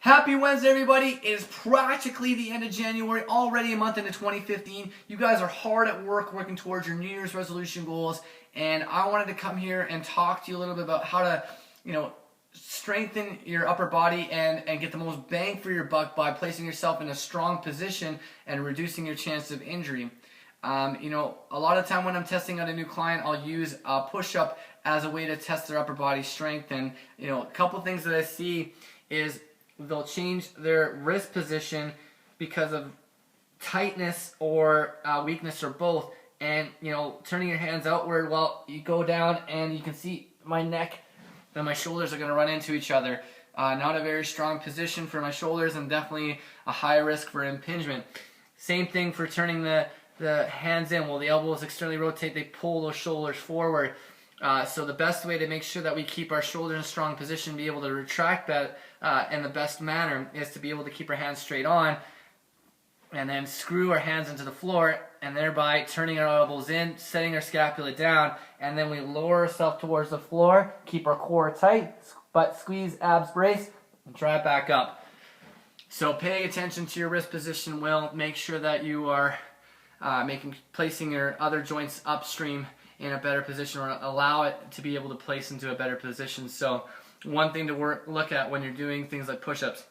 Happy Wednesday, everybody. It is practically the end of January, already a month into 2015. You guys are hard at work working towards your New Year's resolution goals, and I wanted to come here and talk to you a little bit about how to, strengthen your upper body and get the most bang for your buck by placing yourself in a strong position and reducing your chance of injury. A lot of time when I'm testing out a new client, I'll use a push-up as a way to test their upper body strength. And, a couple things that I see is they'll change their wrist position because of tightness or weakness or both. And, turning your hands outward, well, you go down and you can see my neck and my shoulders are going to run into each other. Not a very strong position for my shoulders and definitely a high risk for impingement. Same thing for turning the hands in. Well, the elbows externally rotate, they pull those shoulders forward. So the best way to make sure that we keep our shoulders in a strong position, be able to retract that in the best manner, is to be able to keep our hands straight on and then screw our hands into the floor, and thereby turning our elbows in, setting our scapula down, and then we lower ourselves towards the floor, keep our core tight, butt squeeze, abs brace, and drive back up. So paying attention to your wrist position will make sure that you are placing your other joints upstream in a better position, or allow it to be able to place into a better position. So one thing to look at when you're doing things like push-ups.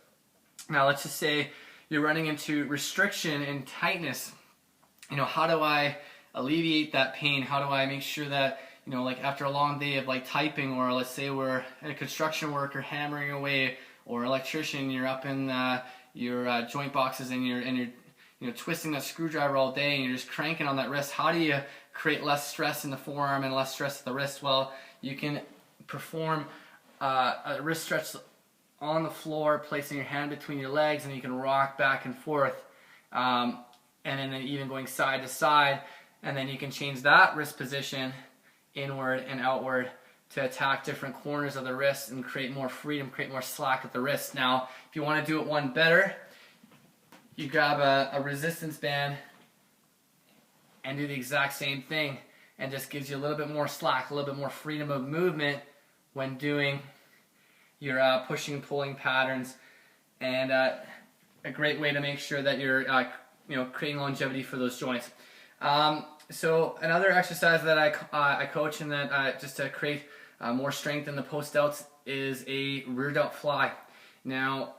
Now let's just say you're running into restriction and tightness. How do I alleviate that pain? How do I make sure that, like after a long day of typing, or let's say we're a construction worker hammering away, or electrician, you're up in your joint boxes and you're twisting that screwdriver all day and you're just cranking on that wrist. How do you create less stress in the forearm and less stress at the wrist? Well, you can perform a wrist stretch on the floor, placing your hand between your legs, and you can rock back and forth, and then even going side to side, and then you can change that wrist position inward and outward to attack different corners of the wrist and create more freedom, create more slack at the wrist. Now, if you want to do it one better, you grab a resistance band and do the exact same thing, and just gives you a little bit more slack, a little bit more freedom of movement when doing your pushing and pulling patterns, and a great way to make sure that you're creating longevity for those joints. So another exercise that I coach, and that just to create more strength in the post delts, is a rear delt fly. Now,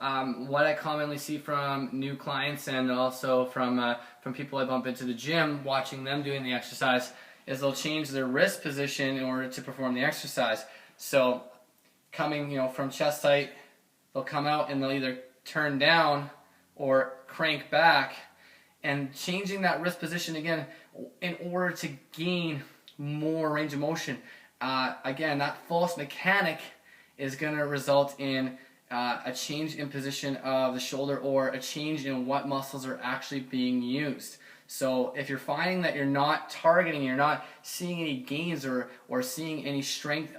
what I commonly see from new clients and also from people I bump into the gym, watching them doing the exercise, is they'll change their wrist position in order to perform the exercise. So coming from chest height, they'll come out and they'll either turn down or crank back, and changing that wrist position again in order to gain more range of motion. Again, that false mechanic is going to result in a change in position of the shoulder, or a change in what muscles are actually being used. So if you're finding that you're not targeting, you're not seeing any gains or seeing any strength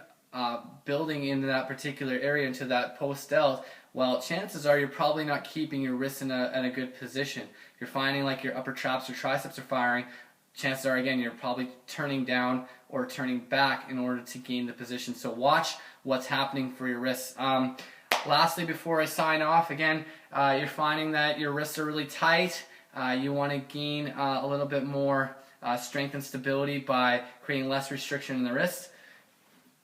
building into that particular area, into that post delt, well, chances are you're probably not keeping your wrists in a good position. If you're finding like your upper traps or triceps are firing, chances are, again, you're probably turning down or turning back in order to gain the position. So watch what's happening for your wrists. Lastly, before I sign off, again, you're finding that your wrists are really tight. You want to gain a little bit more strength and stability by creating less restriction in the wrist.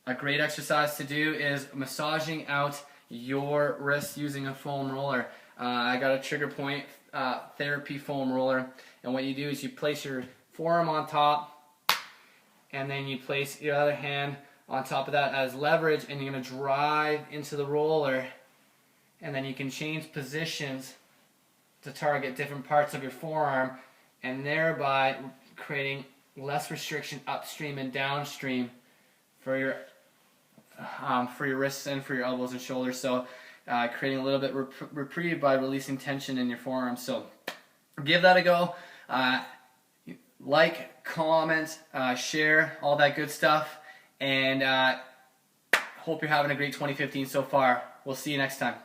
A great exercise to do is massaging out your wrists using a foam roller. I got a Trigger Point therapy foam roller, and what you do is you place your forearm on top, and then you place your other hand on top of that as leverage, and you're going to drive into the roller, and then you can change positions to target different parts of your forearm, and thereby creating less restriction upstream and downstream for your wrists and for your elbows and shoulders. So creating a little bit reprieve by releasing tension in your forearms. So give that a go. Like, comment, share, all that good stuff. And hope you're having a great 2015 so far. We'll see you next time.